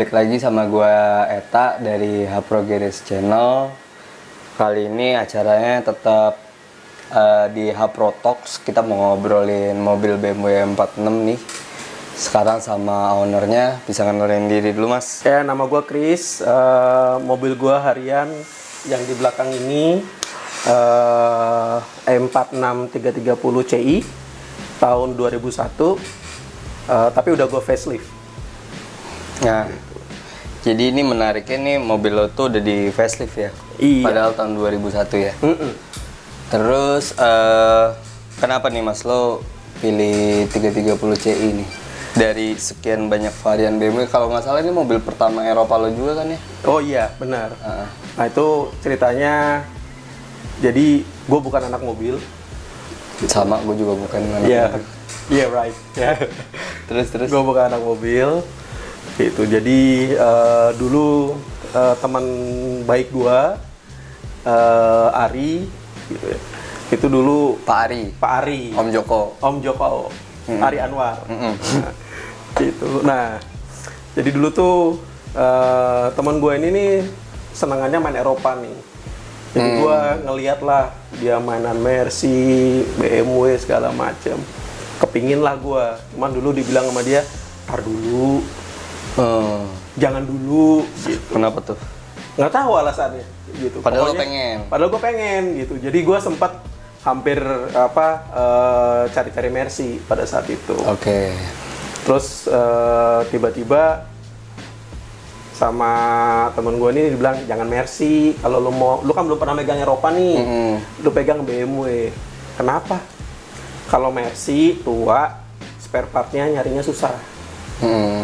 balik lagi sama gua Eta dari Hapro Garage Channel. Kali ini acaranya tetap di Hapro Talks. Kita mau ngobrolin mobil BMW 46 nih. Sekarang sama ownernya, bisa kenalin diri dulu mas. Ya, nama gua Chris. Mobil gua harian yang di belakang ini E46 330 Ci tahun 2001. Tapi udah gua facelift. Nah, jadi ini menariknya nih, mobil lo tuh udah di facelift ya? Iya. Padahal tahun 2001 ya? Terus, kenapa nih mas lo pilih 330 Ci nih? Dari sekian banyak varian BMW, kalau nggak salah ini mobil pertama Eropa lo juga kan ya? Oh iya, benar. Nah itu ceritanya, jadi gue bukan anak mobil. Sama, gue juga bukan anak Iya, mobil. iya right. Yeah. Terus? Gue bukan anak mobil. Gitu. Jadi dulu teman baik gue, Ari, gitu ya. Itu dulu Pak Ari, Om Joko, Ari Anwar. Nah, gitu. Nah, jadi dulu tuh teman gue ini nih senangannya main Eropa nih. Jadi gue ngeliat lah dia mainan Mercy, BMW segala macem. Kepingin lah gue. Cuman dulu dibilang sama dia, tar dulu, jangan dulu. Gitu. Kenapa tuh? Nggak tahu alasannya. Gitu. Padahal Pokoknya, lo pengen. Padahal gue pengen gitu. Jadi gue sempat hampir cari-cari Mercy pada saat itu. Oke. Terus tiba-tiba sama temen gue ini dibilang jangan Mercy, kalau lu kan belum pernah megang Eropa nih, lu pegang BMW. Kenapa? Kalau Mercy tua, spare partnya nyarinya susah.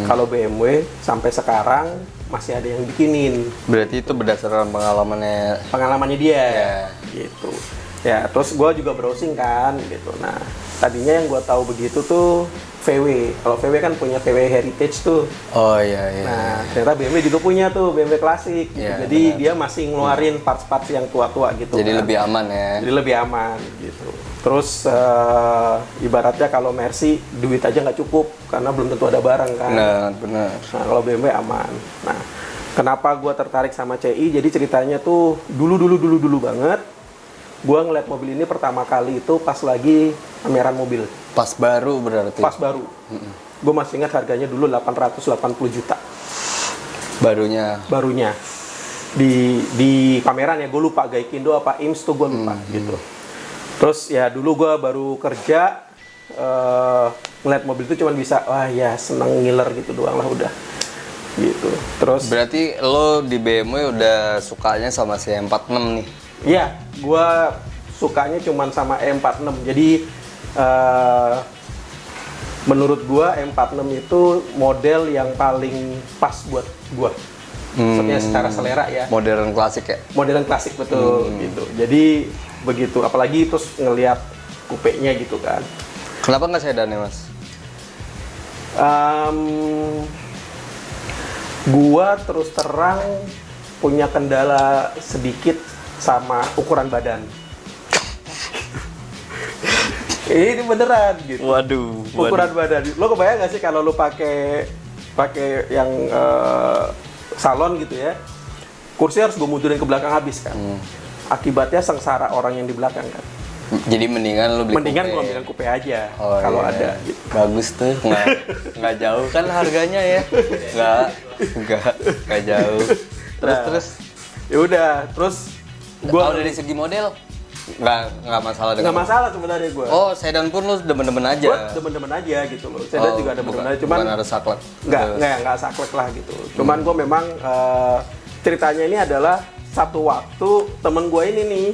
Kalau BMW sampai sekarang masih ada yang bikinin. Berarti itu berdasarkan Pengalamannya dia, gitu. Ya, terus gue juga browsing kan, gitu. Nah, tadinya yang gue tahu begitu tuh VW. Kalau VW kan punya VW Heritage tuh. Oh iya. Nah, ternyata BMW juga punya tuh BMW klasik. Gitu. Iya, Jadi benar. dia masih ngeluarin parts-parts yang tua-tua gitu. Jadi kan. lebih aman ya. Jadi lebih aman gitu. Terus ibaratnya kalau Mercy duit aja nggak cukup karena belum tentu ada barang kan. Benar. Nah, kalau BMW aman. Nah, kenapa gue tertarik sama CI? Jadi ceritanya tuh dulu banget. Gue ngeliat mobil ini pertama kali itu pas lagi pameran mobil. Pas baru berarti? Pas baru. Gue masih ingat harganya dulu 880 juta. Barunya? Barunya. Di pameran ya, gue lupa Gaikindo apa IMS tuh gue lupa gitu. Terus ya dulu gue baru kerja, ngeliat mobil itu cuman bisa, wah ya seneng ngiler gitu doang lah udah. Gitu. Terus berarti lo di BMW udah sukanya sama si M46 nih? iya, gue sukanya cuman sama E46. Jadi menurut gue E46 itu model yang paling pas buat gue. Maksudnya secara selera ya. Modern klasik ya? Modern klasik betul gitu. Jadi begitu, apalagi terus ngelihat kupenya gitu kan. Kenapa nggak sedan ya mas? Gua terus terang punya kendala sedikit sama ukuran badan. Ini beneran gitu. Waduh. Ukuran badan. Lo kebayang nggak sih kalau lo pakai yang salon gitu ya? Kursi harus gue mundurin ke belakang habis kan. Akibatnya sengsara orang yang di belakang kan. Jadi mendingan lo beli Mendingan coupe. gue ambil coupe aja iya. kalau ada gitu. Bagus tuh, nggak jauh kan harganya ya? Nggak jauh. Terus Ya udah, terus kalau dari segi model nggak masalah dengan nggak masalah sebenarnya gue. Oh, sedan pun lo demen-demen aja. Gue demen-demen aja gitu loh. Sedan juga demen-demen aja, cuman bukan harus saklek. nggak saklek lah gitu. Cuman gue memang ceritanya ini adalah satu waktu temen gue ini nih,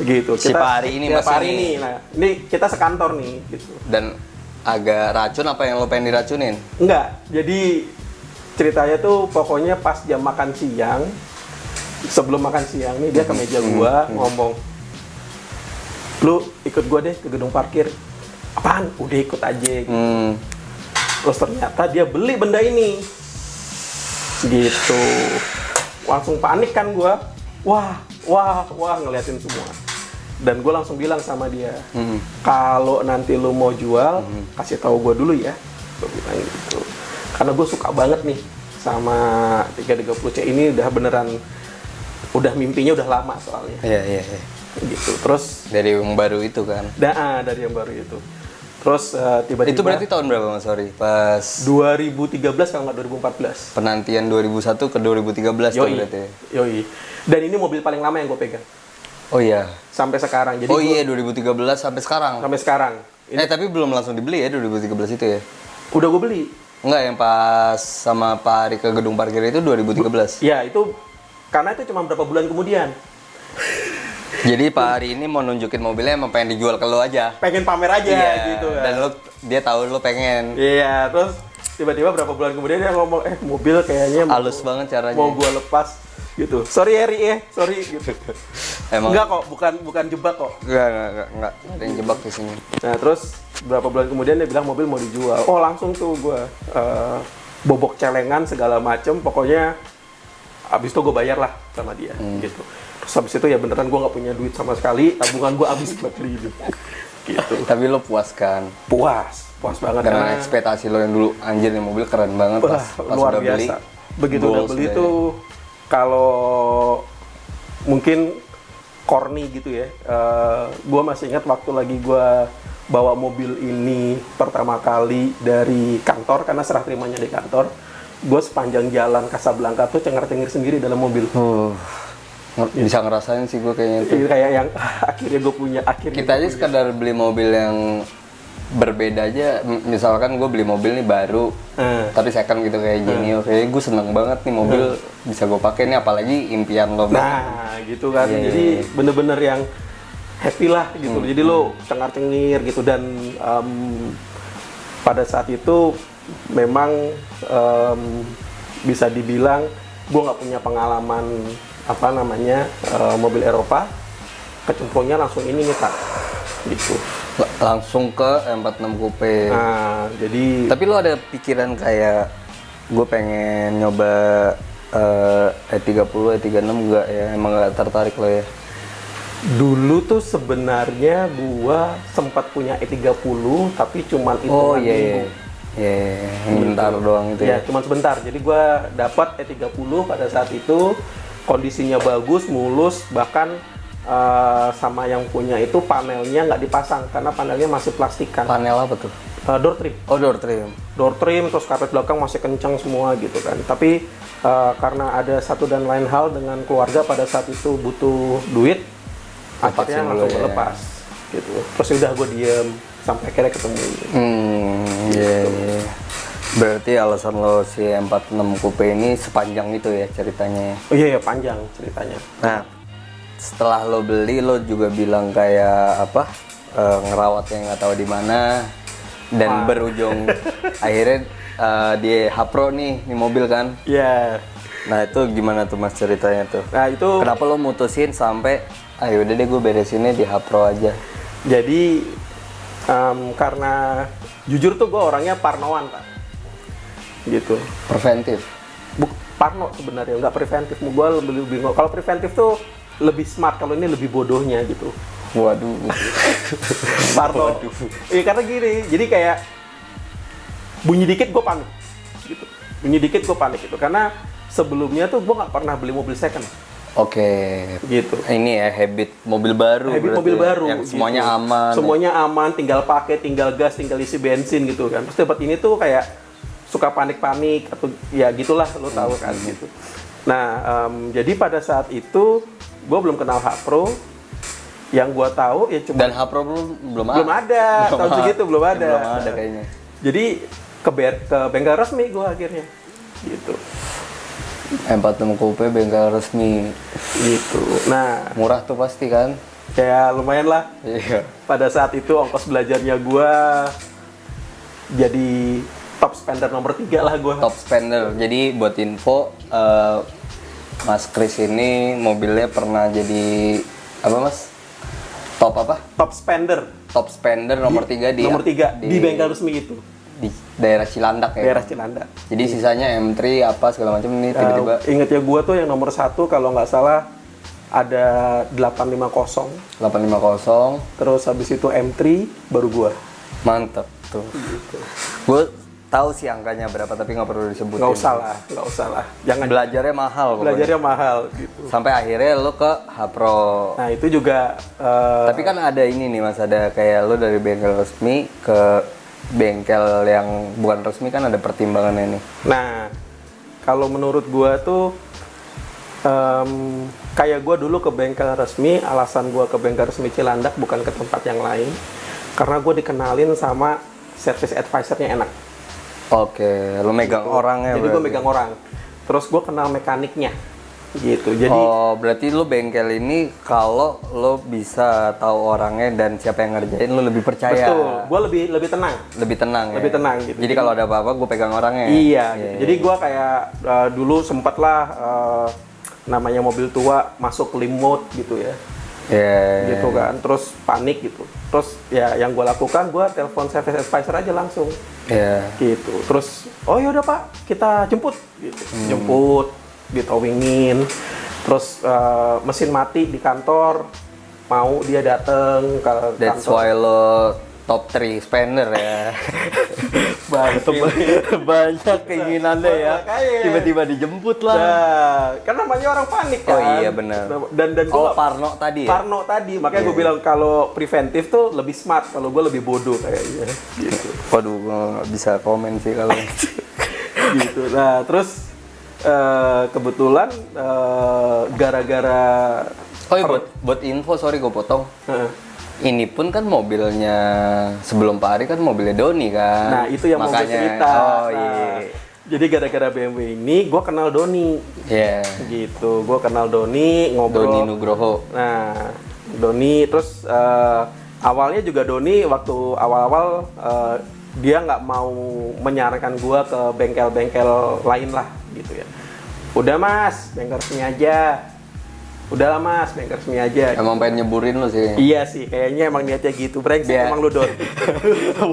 gitu. Si Pak Ari ini ya, mas Pak Ari ini. nih. Nah, ini kita sekantor nih, gitu. Dan agak racun apa yang lo pengen diracunin? Enggak, jadi ceritanya tuh pokoknya pas jam makan siang, sebelum makan siang nih dia ke meja gua ngomong, lu ikut gua deh ke gedung parkir. Apaan? Udah ikut aja gitu. Terus ternyata dia beli benda ini gitu. Langsung panik kan gua. Wah ngeliatin semua. Dan gue langsung bilang sama dia, kalau nanti lu mau jual, kasih tahu gue dulu ya. Gue bilang gitu. Karena gue suka banget nih sama 330C ini udah beneran, udah mimpinya udah lama soalnya. Iya. Gitu. Terus Dari yang baru itu kan. dari yang baru itu. Terus tiba-tiba Itu berarti tahun berapa Mas Sorry? Pas 2013 kalau nggak 2014. penantian 2001 ke 2013 tuh Yoi. berarti. Yoi. Dan ini mobil paling lama yang gue pegang Oh iya. sampai sekarang. Jadi Oh gua- iya 2013 sampai sekarang. sampai sekarang. Ini Tapi belum langsung dibeli ya 2013 itu ya? udah gue beli. Enggak, yang pas sama Pak Ari ke gedung parkir itu 2013. Ya itu karena itu cuma berapa bulan kemudian. Jadi Pak Ari ini mau nunjukin mobilnya emang pengen dijual ke lo aja. Pengen pamer aja gitu kan. Dan dia tahu lo pengen. Iya, terus tiba-tiba berapa bulan kemudian dia ngomong, mobil kayaknya Halus banget caranya. mau gua lepas gitu. Sorry Eri sorry gitu. Emang Enggak kok, bukan jebak kok. enggak ada yang jebak di sini. Nah, terus berapa bulan kemudian dia bilang mobil mau dijual. Oh, langsung tuh gua bobok celengan segala macem, pokoknya abis itu gue bayar lah sama dia gitu. Terus habis itu ya beneran gue nggak punya duit sama sekali, tabungan gue habis buat beli itu. Gitu. Tapi lo puas kan? Puas banget Dengan karena ekspektasi lo yang dulu anjir nih mobil keren banget wah, pas luar udah beli. biasa. Begitu udah goals beli deh. tuh kalau mungkin corny gitu ya. Gue masih ingat waktu lagi gue bawa mobil ini pertama kali dari kantor karena serah terimanya di kantor. Gue sepanjang jalan Casablanca tuh cengar-cengir sendiri dalam mobil. Bisa ngerasain sih gue kayaknya itu. Ini kayak yang akhirnya gue punya, akhirnya Kita aja sekedar beli mobil yang berbeda aja. Misalkan gue beli mobil nih baru, tapi second gitu kayak Genio. Kayaknya gue seneng banget nih mobil bisa gue pakai nih, apalagi impian lo. Nah, gitu kan. Iya. Jadi bener-bener yang happy lah gitu. Jadi lo cengar-cengir gitu dan pada saat itu memang bisa dibilang gue nggak punya pengalaman mobil Eropa, kecemplungnya langsung ini nih Pak, gitu. Langsung ke M46 Coupe. Nah, jadi Tapi lo ada pikiran kayak gue pengen nyoba E30, E36 enggak ya? Emang gak tertarik lo ya? dulu tuh sebenarnya gua sempat punya E30 tapi cuman Oh hitungan iya, minggu. bentar doang itu Ya, ya. cuman sebentar. Jadi gua dapat E30 pada saat itu kondisinya bagus, mulus, bahkan sama yang punya itu panelnya nggak dipasang karena panelnya masih plastikan. Panel apa tuh? Door trim. Oh, door trim. Door trim, terus karpet belakang masih kencang semua gitu kan. Tapi karena ada satu dan lain hal dengan keluarga pada saat itu butuh duit, akhirnya Lepasin langsung dulu ya. lepas gitu. Terus udah gue diem sampai akhirnya ketemu. Iya. Berarti alasan lo si M46 Coupe ini sepanjang itu ya ceritanya. Oh iya, panjang ceritanya. Nah, setelah lo beli lo juga bilang kayak apa? Ngerawatnya nggak tahu di mana dan berujung akhirnya di Hapro nih mobil kan. Iya. Nah, itu gimana tuh Mas ceritanya tuh? Nah itu Kenapa lo mutusin sampai ayo udah deh gue beresinnya di Hapro aja. jadi karena jujur tuh gue orangnya parnoan Pak. Gitu. Preventif. Parno sebenarnya, nggak preventif. Gue lebih bingung. Kalau preventif tuh lebih smart, kalau ini lebih bodohnya gitu. Waduh. Parno. Iya karena gini, jadi kayak bunyi dikit gue panik. Gitu. Bunyi dikit gue panik gitu. Karena sebelumnya tuh gue nggak pernah beli mobil second. Oke. Gitu. Ini ya habit mobil baru. Habit berarti mobil ya, baru. yang semuanya gitu. aman. Semuanya aman, tinggal pakai, tinggal gas, tinggal isi bensin gitu kan. Terus tempat ini tuh kayak suka panik-panik atau ya gitulah, lo tahu kan gitu. Nah, jadi pada saat itu gue belum kenal Hapro. Yang gue tahu ya cuma Dan Hapro belum belum ada, tahun segitu belum ada. Belum ada kayaknya. Jadi ke bengkel resmi gue akhirnya gitu. M46 Coupe bengkel resmi. Gitu. Nah, Murah tuh pasti kan? kayak lumayan lah. Iya. Pada saat itu ongkos belajarnya gue jadi top spender nomor 3 lah gue. Top spender. Jadi buat info, Mas Kris ini mobilnya pernah jadi apa Mas? Top apa? Top spender. Top spender nomor 3 di nomor 3 di bengkel resmi itu. di daerah Cilandak ya. Daerah Cilandak. Jadi sisanya M3 apa segala macam ini tiba-tiba Ingat ya gue tuh yang nomor 1 kalau nggak salah ada 850. 850 Terus habis itu M3 baru gue. mantap tuh. Gue tahu sih angkanya berapa tapi nggak perlu disebutin. Nggak usah lah. Jangan. Belajarnya mahal pokoknya. Belajarnya mahal gitu. Sampai akhirnya lo ke Hapro. Nah itu juga. Tapi kan ada ini nih Mas, ada kayak lo dari bengkel resmi ke bengkel yang bukan resmi kan ada pertimbangannya nih. Nah, kalau menurut gua tuh kayak gua dulu ke bengkel resmi, alasan gua ke bengkel resmi Cilandak bukan ke tempat yang lain, karena gua dikenalin sama service advisor-nya enak. Oke, lo megang orangnya. Jadi gua megang orang. Terus gua kenal mekaniknya. Gitu. Jadi berarti lo bengkel ini kalau lo bisa tahu orangnya dan siapa yang ngerjain lo lebih percaya. betul, gua lebih tenang. Lebih tenang ya. Lebih tenang gitu. Jadi kalau ada apa-apa gue pegang orangnya. Iya, gitu. Jadi gua kayak dulu sempet lah namanya mobil tua masuk lim mode gitu ya. Iya. Gitu kan. Terus panik gitu. Terus ya yang gua lakukan gua telepon service advisor aja langsung. Iya. Gitu. Terus oh ya udah Pak, kita jemput gitu. Jemput, ditowingin. Terus mesin mati di kantor, mau dia dateng ke That's kantor. why lo top 3 spender ya. Banyak keinginannya ya. Makanya. Tiba-tiba dijemput lah. Nah, kan namanya orang panik kan. Oh iya benar. Dan gua Parno tadi ya. Parno tadi, makanya gue bilang kalau preventif tuh lebih smart, kalau gue lebih bodoh kayaknya. Gitu. Waduh, gue nggak bisa komen sih kalau. Gitu. Nah, terus kebetulan gara-gara Oh iya, buat info, sorry gue potong. Ini pun kan mobilnya sebelum Pak Ari kan mobilnya Doni kan. Nah, itu yang mau gue cerita. Oh iya. Jadi gara-gara BMW ini, gue kenal Doni. Iya. Gitu, gue kenal Doni, ngobrol. Doni Nugroho. Nah, Doni, terus awalnya juga Doni waktu awal-awal dia nggak mau menyarankan gue ke bengkel-bengkel lain lah, gitu ya. Udah Mas, bengkel resmi aja. Udahlah Mas, bengkel resmi aja. Emang pengen nyeburin lo sih. Iya sih, kayaknya emang niatnya gitu. Brengsek emang lu Don.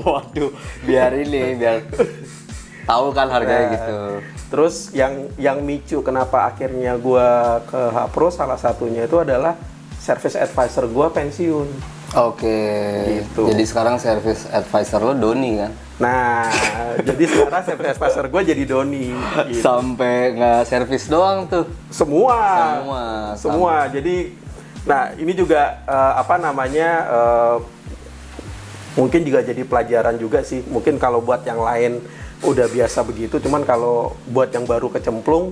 Waduh, biar tahu kan harganya gitu. Terus yang micu kenapa akhirnya gua ke Hapro salah satunya itu adalah service advisor gua pensiun. Oke. Gitu. Jadi sekarang service advisor lo Doni kan? Nah, jadi sekarang service advisor gua jadi Doni. Gitu. Sampai nggak servis doang tuh. Semua. Jadi, nah ini juga mungkin juga jadi pelajaran juga sih. Mungkin kalau buat yang lain udah biasa begitu, cuman kalau buat yang baru kecemplung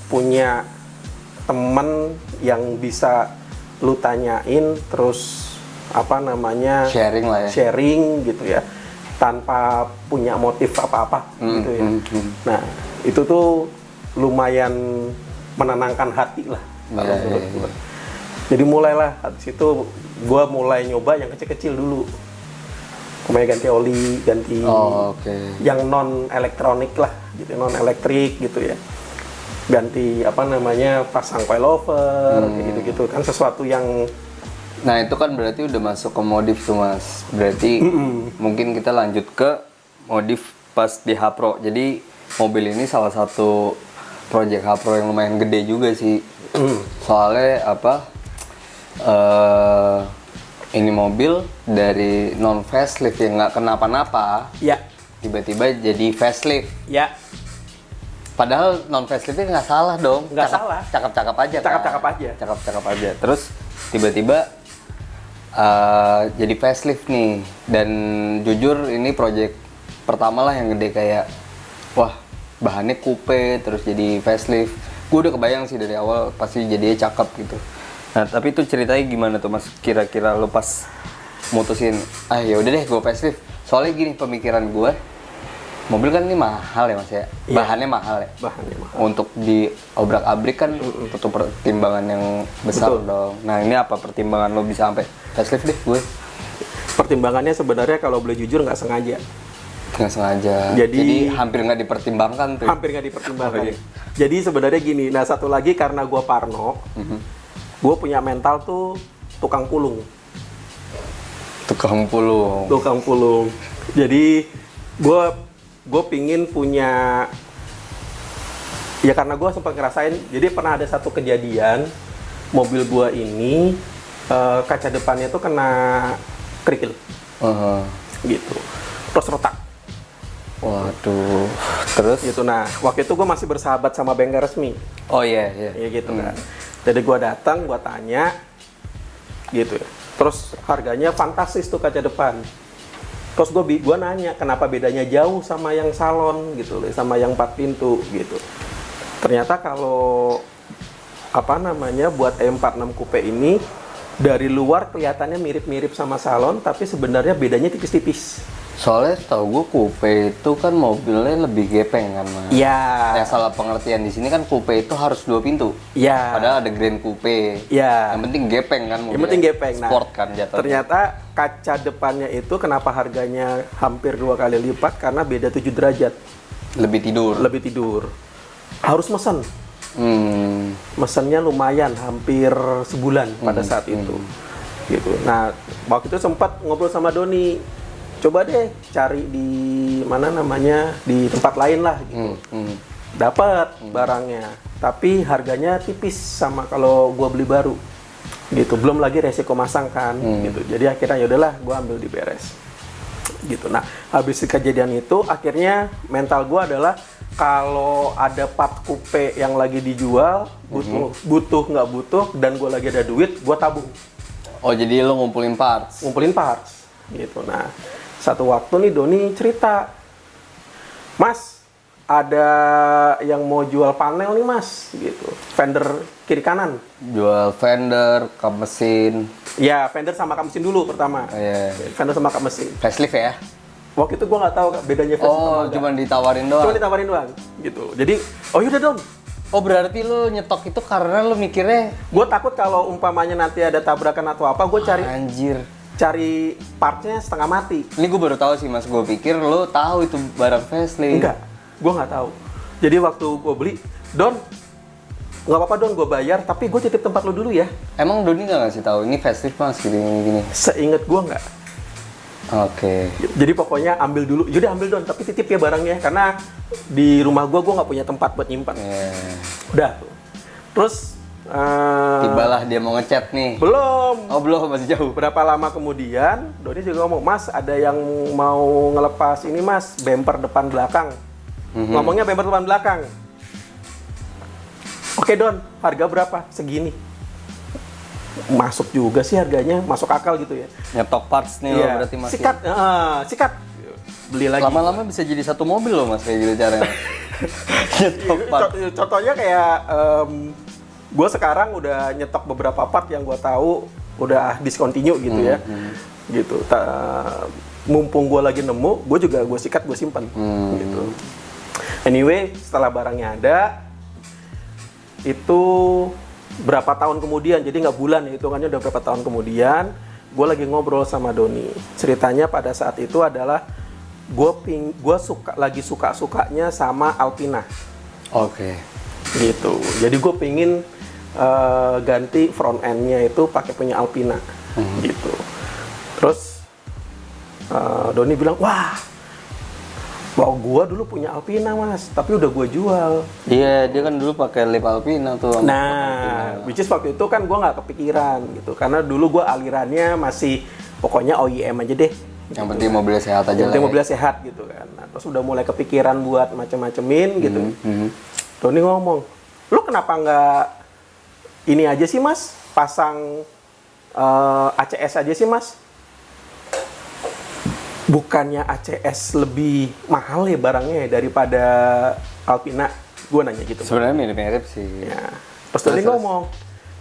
punya temen yang bisa lu tanyain terus sharing lah ya. sharing gitu ya, tanpa punya motif apa-apa gitu ya. Nah itu tuh lumayan menenangkan hati lah kalau menurut gua. Jadi mulailah habis itu gua mulai nyoba yang kecil-kecil dulu. Kemudian ganti oli, ganti yang non elektronik lah, gitu, non elektrik gitu ya. Ganti pasang coilover, gitu-gitu kan sesuatu yang. Nah itu kan berarti udah masuk ke modif tuh Mas. Berarti mungkin kita lanjut ke modif pas di Hapro. Jadi mobil ini salah satu project Hapro yang lumayan gede juga sih. Soalnya ini mobil dari non facelift yang nggak kenapa-napa, ya, tiba-tiba jadi facelift. Ya. Padahal non faceliftnya nggak salah dong. Nggak salah. Cakep-cakep aja. Cakep-cakep aja. Cakep-cakep aja. Terus tiba-tiba jadi facelift nih. Dan jujur ini project pertama lah yang gede kayak, wah bahannya coupe terus jadi facelift. Gue udah kebayang sih dari awal pasti jadinya cakep gitu. Nah, tapi itu ceritanya gimana tuh Mas? Kira-kira lo pas mutusin, ya udah deh gue facelift. Soalnya gini pemikiran gue, mobil kan ini mahal ya Mas ya? Iya. Bahannya mahal ya? Bahannya mahal. Untuk di obrak-abrik kan tentu pertimbangan yang besar. Betul. Dong. Nah, ini apa pertimbangan lo bisa sampai facelift deh gue? Pertimbangannya sebenarnya kalau boleh jujur nggak sengaja. Nggak sengaja. Jadi hampir nggak dipertimbangkan tuh. Hampir nggak dipertimbangkan. Oh, iya. Jadi sebenarnya gini, nah satu lagi karena gue Parno, gue punya mental tuh tukang pulung. Tukang pulung. Jadi gue pingin punya, ya karena gue sempat ngerasain. Jadi pernah ada satu kejadian mobil gue ini kaca depannya tuh kena kerikil, gitu, terus retak. Waduh. Terus? gitu. Nah, waktu itu gue masih bersahabat sama bengkel resmi. Oh iya, iya. Ya gitu kan. Jadi gue datang, gue tanya gitu ya. Terus harganya fantastis tuh kaca depan. Terus gue nanya kenapa bedanya jauh sama yang salon gitu loh, sama yang 4 pintu gitu. Ternyata kalau apa namanya buat E46 Coupe ini dari luar kelihatannya mirip-mirip sama salon, tapi sebenarnya bedanya tipis-tipis. Soalnya setahu gue coupe itu kan mobilnya lebih gepeng kan, Mas. Iya. Yang salah pengertian di sini kan coupe itu harus 2 pintu. Iya. Padahal ada Grand Coupe. Iya. Yang penting gepeng kan mobilnya. Yang penting gepeng. Nah, Sport kan jatuhnya. ternyata kaca depannya itu kenapa harganya hampir 2 kali lipat karena beda 7 derajat. Lebih tidur. Lebih tidur. Harus mesen. Hmm. Mesennya lumayan, hampir sebulan pada saat itu. Gitu. Nah, waktu itu sempat ngobrol sama Doni. Coba deh cari di mana namanya, di tempat lain lah gitu. Dapat barangnya, tapi harganya tipis sama kalau gua beli baru. Gitu. Belum lagi resiko masang kan gitu. Jadi akhirnya ya udahlah gua ambil di beres. Gitu. Nah, habis kejadian itu akhirnya mental gua adalah kalau ada part coupe yang lagi dijual, butuh nggak butuh, dan gue lagi ada duit, gue tabung. Oh, jadi lo ngumpulin parts? Ngumpulin parts, gitu. Nah, satu waktu nih Doni cerita, Mas, ada yang mau jual panel nih Mas, gitu. Fender kiri kanan. Jual fender, kap mesin. Ya, fender sama kap mesin dulu pertama. Iya. Fender sama kap mesin. Facelift ya? Waktu itu gue nggak tahu bedanya fender sama Oh, enggak. cuma ditawarin doang? Cuma ditawarin doang, gitu. Jadi, oh yaudah Don. Oh, berarti lo nyetok itu karena lo mikirnya... Gue takut kalau umpamanya nanti ada tabrakan atau apa, gue cari partnya setengah mati. Ini gue baru tahu sih Mas, gue pikir lo tahu itu barang facelift. Enggak, gue nggak tahu. Jadi waktu gue beli, Don, nggak apa-apa Don, gue bayar, tapi gue titip tempat lo dulu ya. Emang Doni nggak ngasih tahu ini facelift Mas gini. Seinget gue nggak. Oke. Jadi pokoknya ambil dulu, jadi ambil Don, tapi titip ya barangnya, karena di rumah gue nggak punya tempat buat nyimpan. Yeah. Udah. Terus Tibalah dia mau ngechat nih. belum. Oh belum, masih jauh. Berapa lama kemudian, Doni juga ngomong, Mas, ada yang mau ngelepas ini Mas, bumper depan belakang. Ngomongnya bumper depan belakang. Oke Don, harga berapa? Segini. Masuk juga sih harganya, masuk akal gitu ya. Nyetok parts nih lo berarti Mas. Sikat. Beli lagi. Lama-lama bisa jadi satu mobil loh Mas kayak gitu caranya. Nyetok parts. Contohnya kayak gue sekarang udah nyetok beberapa part yang gue tahu udah discontinue gitu ya. Gitu. Mumpung gue lagi nemu, gue sikat, gue simpan. Gitu. Anyway, setelah barangnya ada, itu berapa tahun kemudian, jadi nggak bulan ya, hitungannya udah berapa tahun kemudian, gue lagi ngobrol sama Doni. Ceritanya pada saat itu adalah gue lagi suka-sukanya sama Alpina. Oke. Gitu. Jadi gue pingin ganti front end-nya itu pakai punya Alpina. Gitu. Terus Doni bilang, wah gua dulu punya Alpina Mas, tapi udah gua jual. Iya, dia kan dulu pakai lip Alpina tuh. Nah, which is waktu itu kan gua nggak kepikiran gitu, karena dulu gua alirannya masih pokoknya OEM aja deh. Yang penting mobilnya sehat aja lah. Yang penting ya. mobilnya sehat gitu kan. Nah, terus udah mulai kepikiran buat macem-macemin gitu. Doni ngomong, lu kenapa nggak ini aja sih Mas, pasang ACS aja sih Mas? Bukannya ACS lebih mahal ya barangnya daripada Alpina? Gue nanya gitu. Sebenarnya mirip-mirip sih. Ya. Terus Doni ngomong,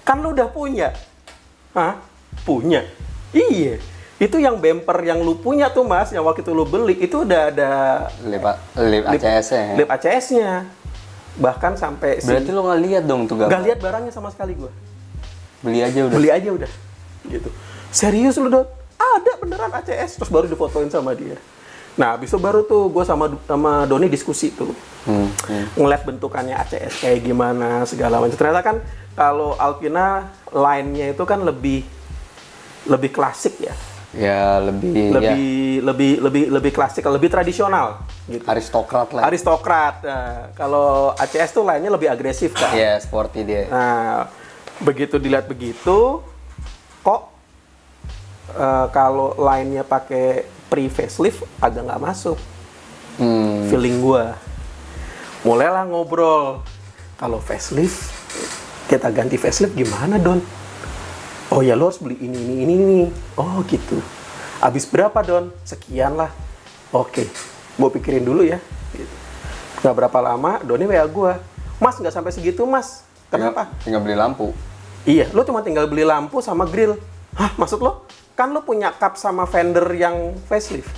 kan lu udah punya? Hah? Punya? Iya. Itu yang bumper yang lu punya tuh Mas, yang waktu itu lu beli, itu udah ada Lip ACS-nya. lip ACS-nya. Bahkan sampai Berarti lo nggak lihat dong tuh gambar? nggak lihat barangnya sama sekali gue. Beli aja udah. Beli aja udah. Gitu. Serius lu Dot? Ada beneran ACS, terus baru difotoin sama dia. Nah, abis itu baru tuh gue sama Doni diskusi tuh. Ngeliat bentukannya ACS kayak gimana, segala macam. Ternyata kan kalau Alpina line-nya itu kan lebih klasik ya. Ya Lebih klasik, lebih tradisional gitu. Aristokrat lah. Aristokrat. Nah, kalau ACS tuh line-nya lebih agresif kan. Iya, sporty dia. Nah, begitu dilihat begitu, kok kalau line-nya pakai pre-facelift agak nggak masuk. feeling gua. Mulailah ngobrol, kalau facelift, kita ganti facelift gimana Don? Oh ya lo harus beli ini. Oh gitu. Habis berapa Don? Sekian lah. Oke, gua pikirin dulu ya. Gitu. Nggak berapa lama, Doni WA gua. Mas nggak sampai segitu mas. Kenapa? Tinggal beli lampu. Iya, lo cuma tinggal beli lampu sama grill. Hah, maksud lo? Kan lo punya cup sama fender yang facelift.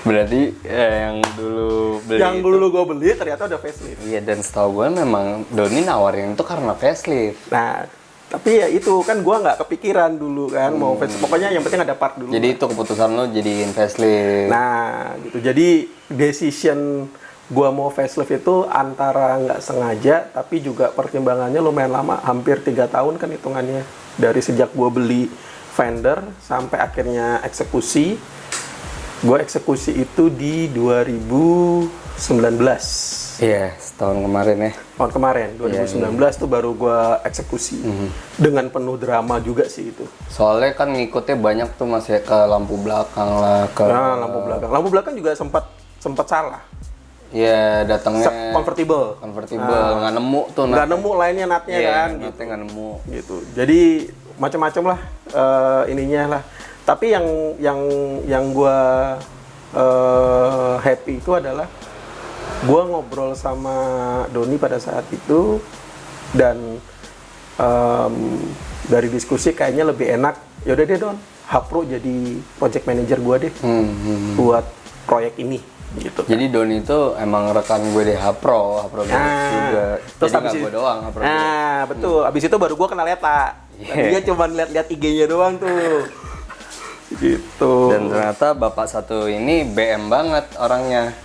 Berarti yang dulu beli Yang dulu gue beli ternyata udah facelift. Iya, dan setahu gue memang Doni nawarin itu karena facelift. Nah, tapi ya itu kan gue nggak kepikiran dulu kan mau facelift. Pokoknya yang penting ada part dulu. Jadi itu keputusan lo jadiin facelift. Nah, gitu. Jadi decision gue mau facelift itu antara nggak sengaja, tapi juga pertimbangannya lumayan lama, hampir 3 tahun kan hitungannya. Dari sejak gue beli fender sampai akhirnya eksekusi. Gue eksekusi itu di 2019. Iya, setahun kemarin ya. Tahun kemarin, 2019 tuh baru gue eksekusi. Dengan penuh drama juga sih itu. Soalnya kan ngikutnya banyak tuh Mas ya, ke lampu belakang lah, ke Nah, lampu belakang. Lampu belakang juga sempat salah. Iya, datangnya Convertible. nggak nemu tuh. Nggak nemu lainnya natnya Iya, kan. natnya nggak nemu. Gitu. Jadi macam-macam lah ininya lah. Tapi yang gue happy itu adalah gue ngobrol sama Doni pada saat itu dan dari diskusi kayaknya lebih enak. Yaudah deh Don, Hapro jadi project manager gue deh buat proyek ini. Gitu. Jadi Doni itu emang rekan gue di Hapro juga. Terus jadi habis nggak gue doang Hapro. Nah, betul. Abis itu baru gue kenal Eta. Tadi dia cuma lihat IG-nya doang tuh. Gitu. Dan ternyata bapak satu ini BM banget orangnya.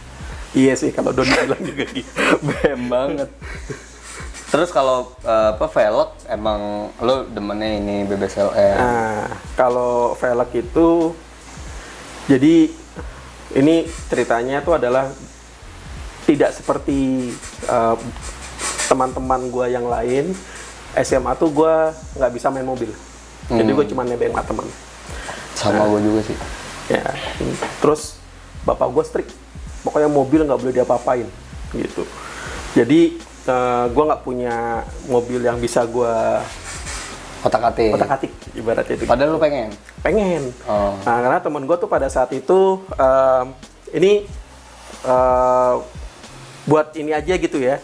Iya sih, kalau Doni bilang juga gitu. BM banget. Terus kalau velg emang lo demennya ini BBSLM. Nah, kalau velg itu jadi ini ceritanya tuh adalah tidak seperti teman-teman gue yang lain. SMA tuh gue nggak bisa main mobil. Jadi gue cuma nebeng sama teman. Sama gue juga sih. Ya, terus bapak gue strict, pokoknya mobil nggak boleh diapa-apain, gitu. Jadi gue nggak punya mobil yang bisa gue otak-atik, ibaratnya itu. Padahal lu pengen? Pengen. Oh. Nah, karena temen gue tuh pada saat itu ini buat ini aja gitu ya.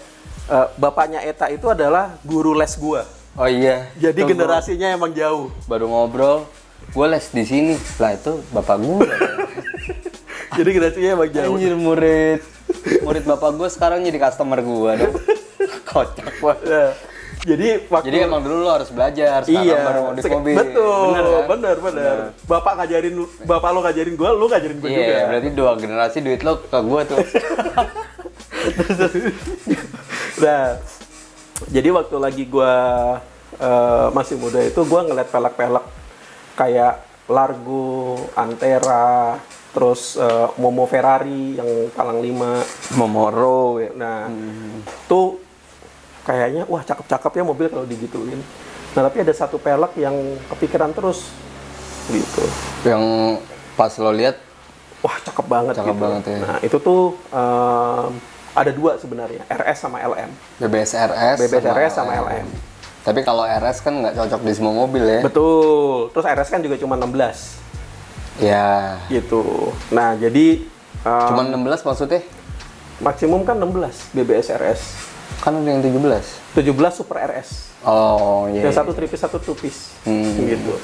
Bapaknya Eta itu adalah guru les gue. Oh iya. Jadi Tuh, generasinya emang jauh. baru ngobrol, gue les di sini. Lah itu bapak gue. Jadi generasinya emang jauh. Anjir, murid bapak gue sekarang jadi customer gue dong. Kocak banget. Nah, jadi waktu Jadi emang dulu lo harus belajar, sekarang baru modif mobil. Betul, Bener kan? bener. Bapak lo ngajarin gue, lo ngajarin gue juga. Iya, berarti 2 generasi duit lo ke gue tuh. Nah, jadi waktu lagi gue masih muda itu gue ngeliat pelek-pelek kayak Largo, Antera, terus Momo Ferrari yang Palang 5, Momoro. Nah, tuh kayaknya wah cakep-cakep ya mobil kalau digituin. Nah, tapi ada satu pelek yang kepikiran terus gitu. Yang pas lo lihat, Wah, cakep banget Cakep gitu. banget ya. Nah, itu tuh ada 2 sebenarnya, RS sama LM. BBS RS sama LM. Tapi kalau RS kan nggak cocok di semua mobil ya. Betul. Terus RS kan juga cuma 16 Ya. gitu. Nah, jadi Cuman 16 maksudnya? maksimum kan 16 BBS RS. Kan ada yang 17. 17 Super RS. Oh iya. Yang satu tripis, satu two-piece. Hmm. Gitu.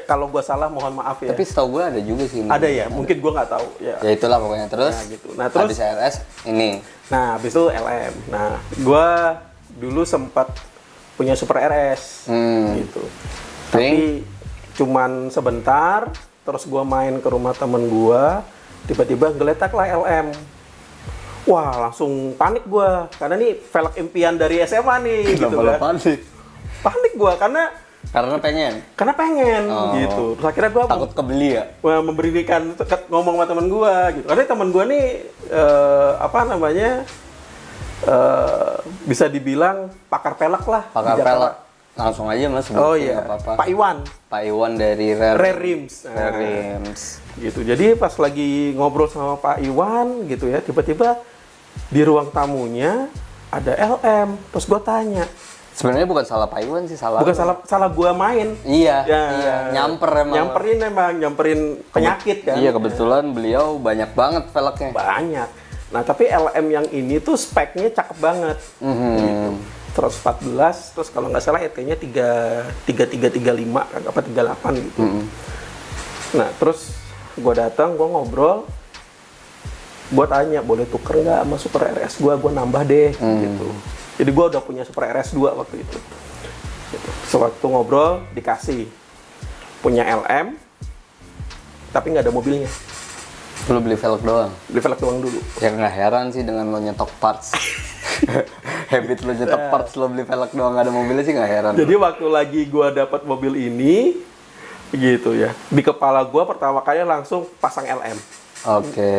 Kalau gua salah mohon maaf ya. Tapi setahu gue ada juga sih. ada ya, mungkin gua nggak tahu ya. Ya itulah pokoknya. Terus, Nah, gitu. Nah, terus- habis RS ini. Nah, habis itu LM. Nah, gua dulu sempat punya Super RS gitu. Tapi cuman sebentar, terus gua main ke rumah temen gua, tiba-tiba geletaklah LM. Wah, langsung panik gua karena nih velg impian dari SMA nih gitu kan. panik? Panik gua karena pengen Oh. gitu. Terus akhirnya gua Takut kebeli ya? memberikan ngomong sama temen gua gitu. Karena temen gua nih bisa dibilang pakar pelek lah. Pakar di Jakarta. pelek. Langsung aja mas sebutin, Oh iya, nggak apa-apa. Pak Iwan dari Rare Rims. Rare Rims. Gitu. Jadi pas lagi ngobrol sama Pak Iwan gitu ya, tiba-tiba di ruang tamunya ada LM. Terus gue tanya, Sebenarnya bukan salah Pak Iwan sih, salah. bukan salah gue main. Iya, Ya, iya, nyamperin penyakit kan. Iya, kebetulan beliau banyak banget velgnya. Banyak. Nah, tapi LM yang ini tuh speknya cakep banget. Gitu. 114, terus kalau nggak salah kayaknya 3335 apa 38 gitu. Nah, terus gue datang, gue ngobrol, gue tanya boleh tuker nggak sama Super RS gue nambah deh gitu. Jadi gue udah punya Super RS 2 waktu itu. Gitu. Sewaktu ngobrol dikasih punya LM, tapi nggak ada mobilnya. Lu beli velg doang? Beli velg doang dulu. Ya nggak heran sih dengan lo nyetok parts. Habit lo nyetok parts, lo beli velg doang nggak ada mobilnya sih nggak heran. Jadi waktu lagi gue dapat mobil ini, gitu ya, di kepala gue pertama kali langsung pasang LM. Oke.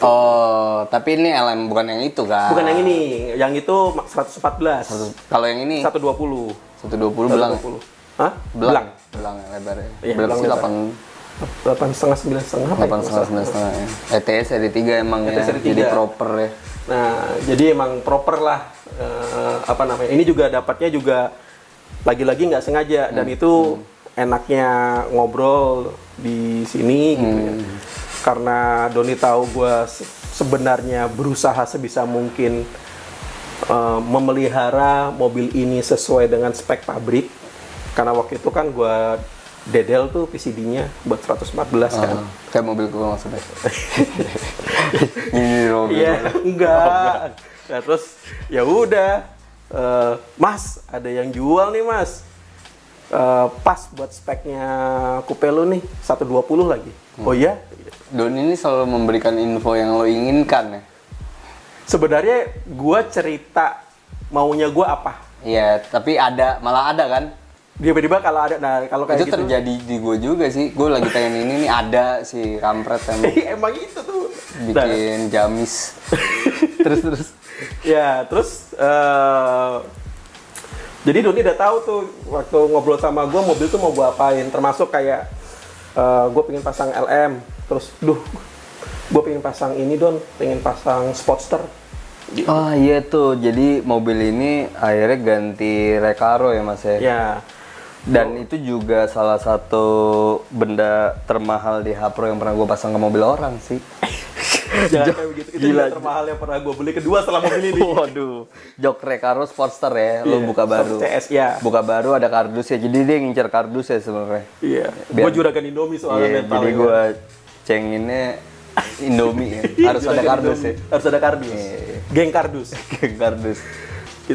Oh, tapi ini LM bukan yang itu kan? Bukan yang ini, yang itu 114. Kalau yang ini 120. 120 belang. 120. Hah? Belang lebarnya. Iya, Berapa belang sih? lebar. 8,5 8,5, 9,5. setengah ya. ETS seri 3 emang ya. ETS seri Jadi 3. proper ya. Nah, jadi emang proper lah. Apa namanya? Ini juga dapatnya juga lagi-lagi nggak sengaja dan itu enaknya ngobrol di sini gitu ya. Karena Doni tahu gue sebenarnya berusaha sebisa mungkin memelihara mobil ini sesuai dengan spek pabrik. Karena waktu itu kan gue dedel tuh PCD-nya buat 114 kan. Kayak mobil gue maksudnya. Ini mobil. Iya, enggak. Nah, terus ya udah, Mas, ada yang jual nih Mas. Pas buat speknya coupe lu nih, 120 lagi. Oh iya? Don ini selalu memberikan info yang lo inginkan ya? Sebenarnya gua cerita maunya gua apa. Iya, tapi malah ada kan? Tiba-tiba kalau ada, nah kalau kayak Itu gitu. terjadi di gue juga sih. Gue lagi pengen ini nih, ada si kampret emang Emang itu tuh. bikin jamis. terus. Ya, terus jadi Doni udah tahu tuh waktu ngobrol sama gue mobil tuh mau gue apain, termasuk kayak gue pengen pasang LM, terus gue pengen pasang ini pengen pasang Sportster. Oh iya tuh, jadi mobil ini akhirnya ganti Recaro ya mas ya? Ya. Dan itu juga salah satu benda termahal di Hapro yang pernah gue pasang ke mobil orang sih. Jangan kayak begitu, itu gila. juga termahal yang pernah gue beli kedua setelah mobil ini. Waduh, jok Recaro Sportster ya, lo Iya, buka baru. CS ya. Buka baru ada kardus ya, jadi dia ngincer kardus ya sebenarnya. Iya. Biar- Gue juragan Indomie soalnya Iya, mental. jadi ya. gue cenginnya Indomie ya. Harus ada Juragan kardus Indomie. ya. Harus ada kardus. Iya. Geng kardus. Kardus.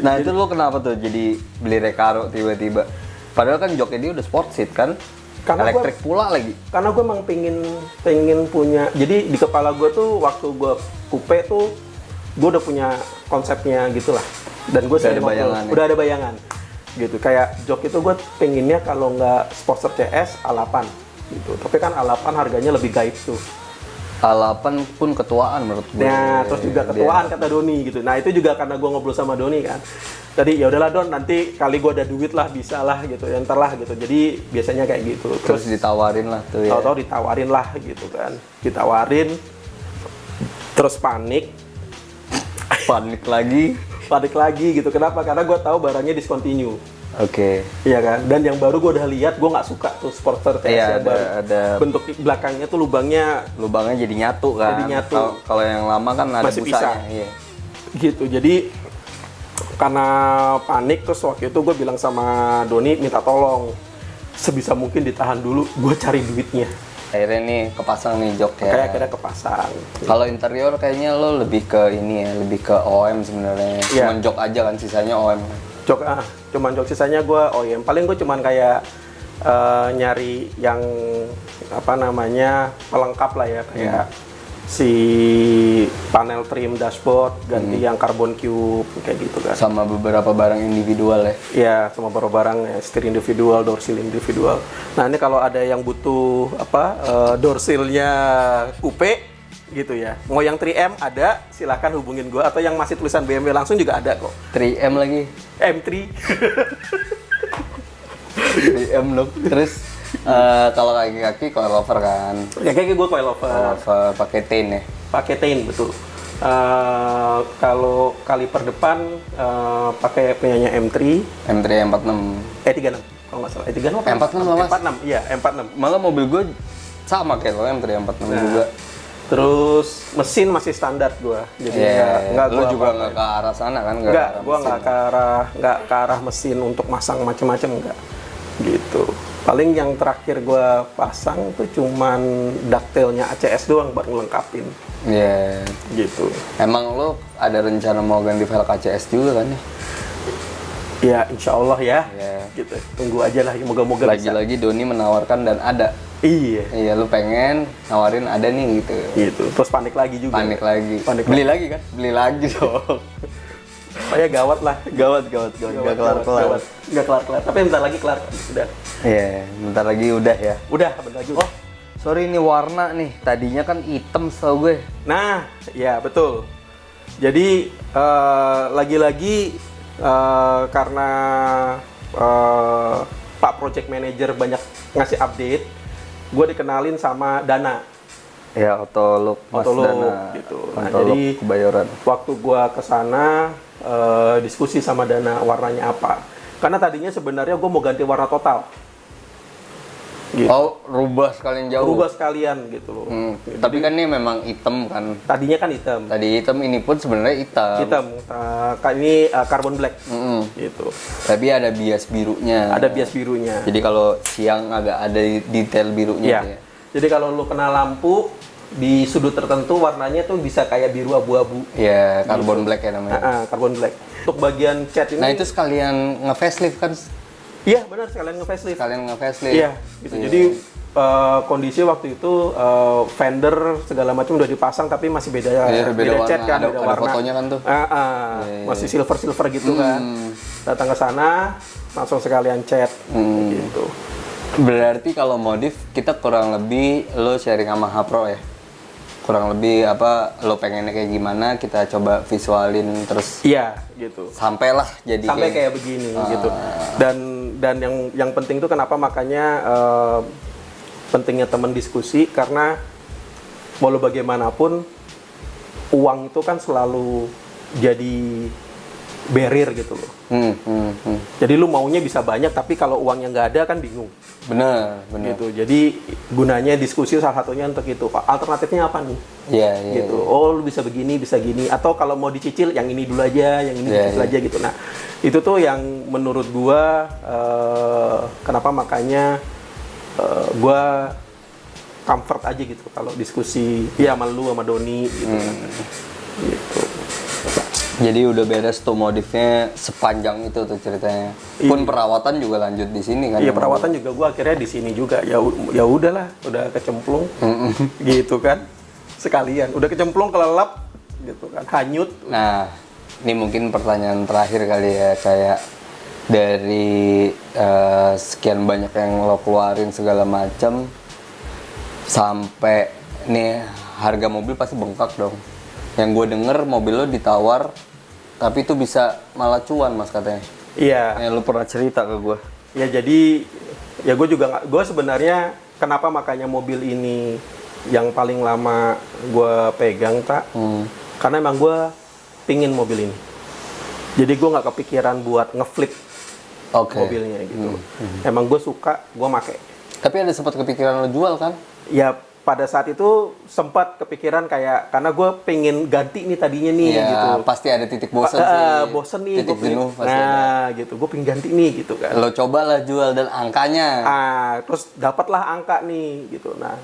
Nah itu lo kenapa tuh jadi beli Recaro tiba-tiba? Padahal kan joknya dia udah sport seat kan? Karena elektrik pula lagi. Karena gue emang pengen punya, jadi di kepala gue tuh waktu gue coupe tuh gue udah punya konsepnya gitu lah, dan gue Udah ada bayangan ya? udah ada bayangan gitu. Kayak jok itu gue pengennya kalau nggak Sportster CS A8 gitu, tapi kan A8 harganya lebih gaib tuh. A8 pun ketuaan menurut gue. Nah, terus juga ketuaan kata Doni gitu. Nah, itu juga karena gue ngobrol sama Doni kan. Tadi ya udahlah Don, nanti kali gue ada duit lah, bisa lah gitu, ya ntar lah gitu. Jadi biasanya kayak gitu. Terus ditawarin lah tuh ya. Tahu-tahu ditawarin lah gitu kan. Ditawarin, terus panik lagi gitu. Kenapa? Karena gue tahu barangnya discontinue. Oke. Iya kan? Dan yang baru gue udah lihat, gue nggak suka tuh Sportster TS Iya, yang baru. ada Bentuk belakangnya tuh lubangnya lubangnya jadi nyatu kan. Jadi nyatu. Kalau yang lama kan ada Masih busanya. pisah. Iya. gitu. Jadi karena panik, terus waktu itu gue bilang sama Doni minta tolong sebisa mungkin ditahan dulu, gue cari duitnya. Akhirnya nih kepasang nih jok ya. Kayak akhirnya kepasang. Kalau interior kayaknya lo lebih ke ini ya, lebih ke OM sebenarnya. Iya. Cuman jok aja kan, sisanya OM. Cuman jok sisanya gue yang paling gue cuman kayak nyari yang apa namanya pelengkap lah ya, kayak si panel trim dashboard ganti yang carbon cube kayak gitu kan. Sama beberapa barang individual ya. Iya, sama barang ya, setir individual, door seal individual. Nah, ini kalau ada yang butuh door seal-nya coupe gitu ya. Mau yang 3M ada, silakan hubungin gua, atau yang masih tulisan BMW langsung juga ada kok. 3M lagi. M3. DM dong. Terus kalau kaki-kaki coilover kan. Kayak gue coilover. Coilover pakai tin ya. Pakai tin, betul. Kalau kaliper depan pakai punyanya M3. M3 M46. 36 kalau nggak salah. 36 apa? M46 lah, Mas. M46, iya M46. Malah mobil gue sama kayak lo M3 M46 juga. Terus mesin masih standar gue. Jadi nggak lo gua juga nggak ke arah sana kan? Nggak, gue nggak ke arah mesin untuk masang macam-macam, nggak. Gitu. Paling yang terakhir gue pasang tuh cuman ductile-nya ACS doang buat ngelengkapin. Iya. Gitu. Emang lo ada rencana mau ganti velg ACS juga kan ya? Ya insya Allah ya. Iya. Gitu. Tunggu aja lah, moga-moga bisa. Lagi-lagi Doni menawarkan dan ada. Iya. Iya, lu pengen nawarin ada nih gitu. Gitu. Terus panik lagi juga. Panik lagi. Panik Beli lagi kan? Beli lagi dong. Kayak gawat lah. Gawat. Gak kelar-kelar. Nggak kelar-kelar. Tapi bentar lagi kelar. Udah. Iya, bentar lagi udah ya. Udah, bentar lagi. Oh, sorry ini warna nih. Tadinya kan hitam setahu gue. Nah, ya betul. Jadi lagi-lagi karena Pak Project Manager banyak ngasih update, gue dikenalin sama Dana. Ya, Autolook Mas Autolook, Dana. gitu. Nah, Autolook jadi Kebayoran. waktu gue kesana diskusi sama Dana warnanya apa. Karena tadinya sebenarnya gue mau ganti warna total. Gitu. Oh, rubah sekalian jauh. Rubah sekalian gitu loh. Gitu. Tapi kan ini memang hitam kan. Tadinya kan hitam. Tadi hitam, ini pun sebenarnya hitam. Hitam. Ini carbon black. Gitu. Tapi ada bias birunya. Ada bias birunya. Jadi kalau siang agak ada detail birunya. Iya. Ya. Jadi kalau lu kena lampu di sudut tertentu warnanya tuh bisa kayak biru abu-abu. Iya, carbon black ya namanya. Carbon black. Untuk bagian cat ini. Nah itu sekalian nge-facelift kan? Iya benar, sekalian nge-facelift. Sekalian nge-facelift. Iya, gitu. Jadi kondisi waktu itu fender segala macam udah dipasang tapi masih beda warna. cat kan, beda ada warna. fotonya kan tuh. Masih silver gitu kan. Datang ke sana langsung sekalian cat gitu. Berarti kalau modif kita kurang lebih lo sharing sama Hapro ya? Kurang lebih apa lo pengennya kayak gimana, kita coba visualin terus. Iya, gitu. Sampailah jadi sampai kayak begini gitu. Dan yang penting tuh kenapa makanya pentingnya teman diskusi, karena walau bagaimanapun uang itu kan selalu jadi barrier gitu loh. Jadi lu maunya bisa banyak tapi kalau uangnya nggak ada kan bingung. Bener. Gitu. Jadi gunanya diskusi salah satunya untuk itu. Alternatifnya apa nih? Iya. Gitu. Oh, lu bisa begini, bisa gini. Atau kalau mau dicicil yang ini dulu aja, yang ini dicicil aja gitu. Nah, itu tuh yang menurut gua kenapa makanya gua comfort aja gitu kalau diskusi ya sama lu sama Doni gitu. Gitu. Jadi udah beres tuh modifnya sepanjang itu tuh ceritanya. Pun perawatan juga lanjut di sini kan? Iya, perawatan juga gua akhirnya di sini juga. Ya udahlah, udah kecemplung. Gitu kan. Sekalian udah kecemplung, kelelap gitu kan, hanyut. Nah, ini mungkin pertanyaan terakhir kali ya, kayak dari sekian banyak yang lo keluarin segala macam sampai nih harga mobil pasti bengkak dong. Yang gue denger mobil lo ditawar tapi itu bisa malah cuan Mas katanya. Iya. Yang lo pernah cerita ke gue. Ya jadi ya gue juga nggak, gue sebenarnya kenapa makanya mobil ini yang paling lama gue pegang karena emang gue pingin mobil ini. Jadi gue nggak kepikiran buat ngeflip mobilnya gitu. Emang gue suka, gue make. Tapi ada sempat kepikiran lo jual kan? Ya pada saat itu sempat kepikiran kayak, karena gue pengen ganti nih tadinya nih ya, gitu. Pasti ada titik bosan sih. Bosen nih. Titik jenuh pasti ada. Gitu. Gue pengen ganti nih gitu kan. Lo cobalah jual dan angkanya. Terus dapatlah angka nih gitu. Nah,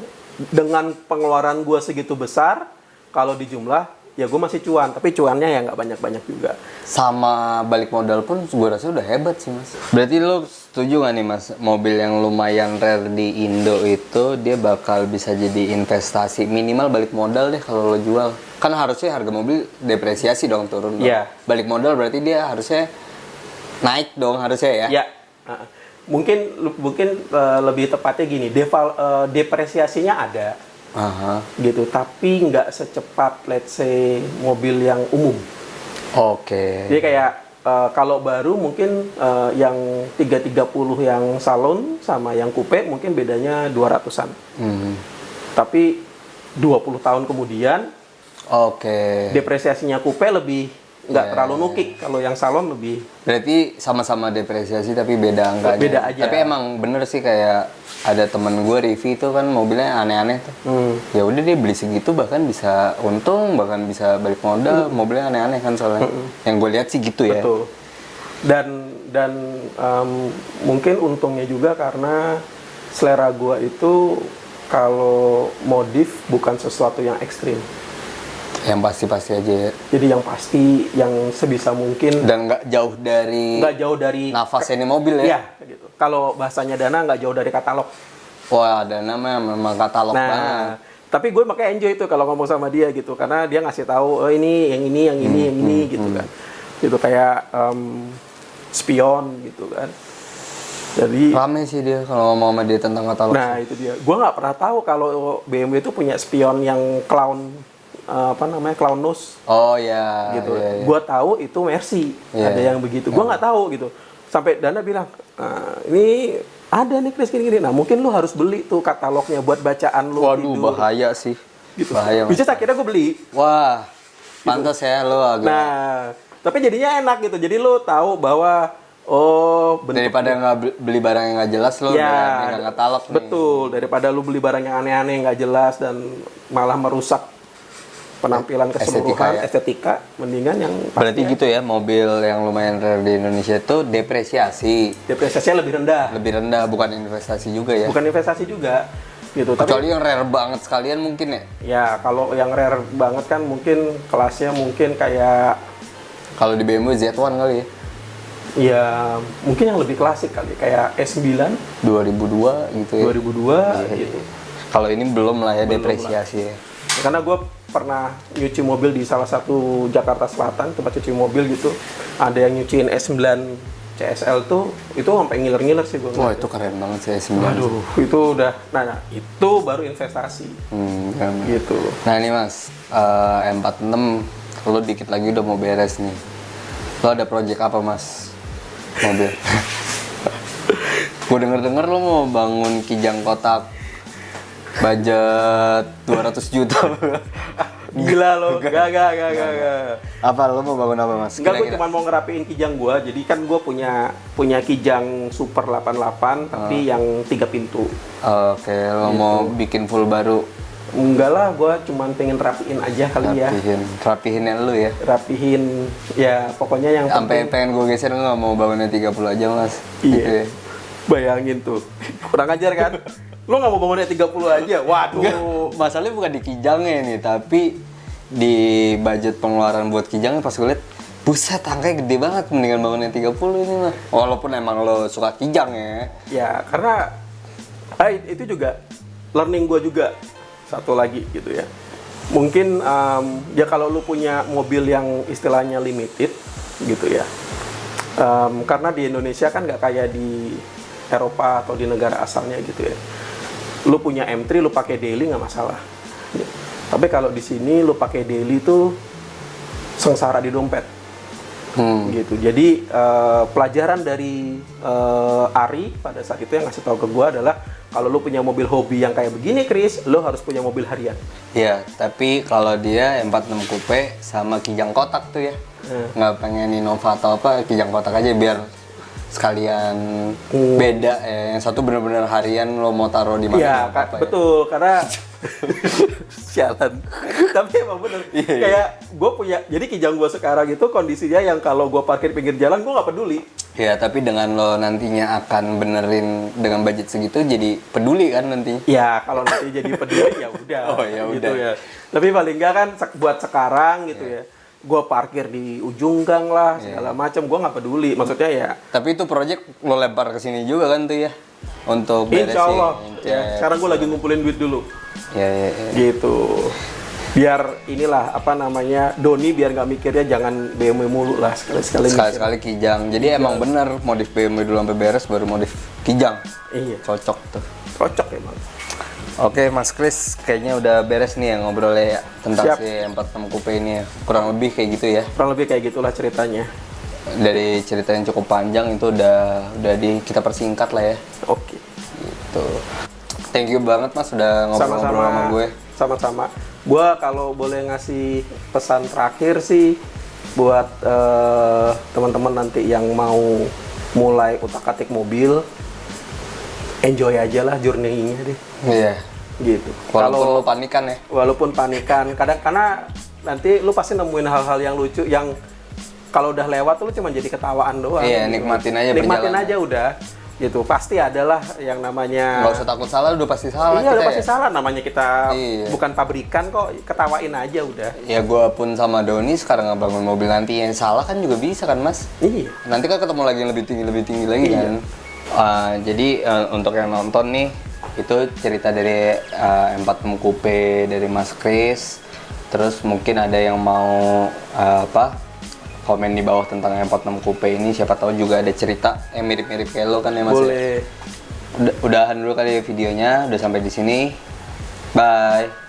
dengan pengeluaran gue segitu besar, kalau dijumlah ya gue masih cuan, tapi cuannya ya nggak banyak-banyak juga. Sama balik modal pun gue rasa udah hebat sih Mas. Berarti lo setuju nggak nih Mas, mobil yang lumayan rare di Indo itu dia bakal bisa jadi investasi, minimal balik modal deh kalau lo jual. Kan harusnya harga mobil depresiasi dong, turun dong. Iya. Balik modal berarti dia harusnya naik dong harusnya ya. Ya. Mungkin lebih tepatnya gini, depresiasinya ada. Gitu, tapi nggak secepat let's say mobil yang umum. Oke. Jadi kayak kalau baru mungkin yang 330 yang salon sama yang coupe mungkin bedanya 200-an. Tapi 20 tahun kemudian Oke. depresiasinya coupe lebih nggak terlalu nukik, kalau yang salon lebih. Berarti sama-sama depresiasi tapi beda angkanya. Beda aja. Tapi emang bener sih, kayak ada temen gue review itu kan mobilnya aneh-aneh tuh. Ya udah dia beli segitu bahkan bisa untung, bahkan bisa balik modal. Mobilnya aneh-aneh kan soalnya. Yang gue lihat sih gitu ya. Betul. Dan mungkin untungnya juga karena selera gua itu kalau modif bukan sesuatu yang ekstrim. Yang pasti-pasti aja ya. Jadi yang pasti, yang sebisa mungkin. Dan nggak jauh dari nafasnya ini mobil ya. Iya, gitu. Kalau bahasanya Dana nggak jauh dari katalog. Wah, ada nama memang katalog banget. Nah, tapi gue makanya enjoy itu kalau ngomong sama dia gitu, karena dia ngasih tahu, oh ini, yang ini gitu kan. Gitu kayak spion gitu kan. Jadi Rame sih dia kalau ngomong sama dia tentang katalog. nah itu dia. Gue nggak pernah tahu kalau BMW itu punya spion yang clown clown nose Oh ya. gitu. Iya. Gue tahu itu Mercy, Iya. ada yang begitu. Gue nggak tahu gitu. Sampai Dana bilang, ini ada nih Chris gini-gini. Nah mungkin lu harus beli tuh katalognya buat bacaan lu. Waduh, tidur. bahaya sih. Gitu. Bahaya. Bisa akhirnya gue beli. Wah, pantas ya lo agak. Nah, tapi jadinya enak gitu. Jadi lu tahu bahwa Daripada nggak beli barang yang nggak jelas lo ya, nggak katalog nih. betul. Daripada lu beli barang yang aneh-aneh nggak jelas dan malah merusak penampilan keseluruhan estetika, mendingan yang Berarti gitu ya, mobil yang lumayan rare di Indonesia itu depresiasinya lebih rendah, bukan investasi juga ya. bukan investasi juga gitu. Kecuali yang rare banget sekalian mungkin ya. Ya kalau yang rare banget kan mungkin kelasnya mungkin kayak Kalau di BMW Z1 kali ya. ya mungkin yang lebih klasik kali kayak S9 2002 gitu ya. 2002 gitu. Kalau ini belum lah ya, Belum depresiasi ya. Karena gue pernah nyuci mobil di salah satu Jakarta Selatan, tempat cuci mobil gitu. Ada yang nyuciin S9 CSL tuh, itu sampai ngiler-ngiler sih gue. Wah, itu keren banget sih S9. Aduh, itu udah, nah itu baru investasi. Keren. Gitu. Nah ini mas, M46 lo dikit lagi udah mau beres nih. Lo ada project apa mas? Mobil. Gue denger lo mau bangun kijang kotak budget 200 juta. Gila lo, gak. Apa lo mau bangun apa mas? Enggak, gue Kira-kira? cuma mau ngerapiin kijang gue. Jadi kan gue punya kijang Super 88, tapi yang 3 pintu. Oke, lo mau bikin full baru. Enggak lah, gue cuma pengen rapiin aja kali ya. Rapihin lu ya. Rapihin, ya pokoknya yang Sampai pengen gue geser, nggak mau bangunnya 30 aja mas. Iya. Gitu ya. Bayangin tuh, kurang ajar kan? Lo nggak mau bangunnya 30 aja? Waduh. Masalahnya bukan di kijangnya nih, tapi di budget pengeluaran buat kijangnya pas gue liat, buset angkanya gede banget, mendingan bangunnya 30 ini mah. Walaupun emang lo suka kijang ya. Ya, karena itu juga learning gue juga. Satu lagi gitu ya. Mungkin ya kalau lu punya mobil yang istilahnya limited gitu ya. Karena di Indonesia kan nggak kayak di Eropa atau di negara asalnya gitu ya. Lu punya M3 lu pakai daily nggak masalah. Tapi kalau di sini lu pakai daily tuh sengsara di dompet. Gitu. Jadi pelajaran dari Ari pada saat itu yang ngasih tahu ke gua adalah kalau lu punya mobil hobi yang kayak begini Chris, lu harus punya mobil harian. Iya, tapi kalau dia M46 Coupe sama kijang kotak tuh ya. Nggak pengen Innova atau apa, kijang kotak aja biar sekalian beda ya. Yang satu bener-bener harian, lo mau taruh di mana. Iya, apa betul, karena sialan. Tapi emang bener. Kayak gue punya, jadi kijang gue sekarang itu kondisinya yang kalau gue parkir pinggir jalan gue nggak peduli. Ya, tapi dengan lo nantinya akan benerin dengan budget segitu, jadi peduli kan nanti. Ya, kalau nanti jadi peduli ya udah. Oh, ya gitu udah. ya. Tapi paling nggak kan buat sekarang gitu ya. Gue parkir di ujung gang lah, segala macam, gue nggak peduli. Maksudnya ya. Tapi itu project lo lempar ke sini juga kan tuh ya, untuk beresin. Insya Allah. Ya, sekarang gue lagi ngumpulin duit dulu. Ya. Gitu. Biar inilah apa namanya, Doni biar nggak mikirnya jangan BMW mulu lah, Sekali-sekali kijang. Jadi emang bener modif BMW dulu sampai beres baru modif kijang. Iya. Cocok tuh. Cocok emang. Oke Mas Chris, kayaknya udah beres nih ya ngobrolnya ya, tentang Siap. si M46 Coupe ini ya. Kurang lebih kayak gitu ya. Kurang lebih kayak gitulah ceritanya. dari cerita yang cukup panjang itu udah kita persingkat lah ya. Oke. Gitu. Thank you banget Mas udah ngobrol-ngobrol sama gue. Sama-sama. Gue kalau boleh ngasih pesan terakhir sih buat teman-teman nanti yang mau mulai utak-atik mobil, enjoy aja lah journey-nya deh. Iya. Gitu. Walaupun lo panikan ya. Walaupun panikan, karena nanti lu pasti nemuin hal-hal yang lucu yang kalau udah lewat lu cuma jadi ketawaan doang. Iya, gitu. nikmatin aja Nikmatin perjalanan. aja udah. Gitu. Pasti adalah yang namanya Nggak usah takut salah, udah pasti salah. Iya, udah kita pasti ya. salah, namanya kita Iya. bukan pabrikan kok, ketawain aja udah. Ya gue pun sama Doni sekarang ngebangun mobil nanti yang salah kan juga bisa kan Mas. Iya. Nanti kan ketemu lagi yang lebih tinggi lagi Iya. kan. Jadi untuk yang nonton nih itu cerita dari M46 Coupe dari Mas Kris. Terus mungkin ada yang mau komen di bawah tentang M46 Coupe ini, siapa tahu juga ada cerita yang mirip-mirip kayak lo kan ya Mas. Boleh. Udahan dulu kali ya videonya, udah sampai di sini. Bye.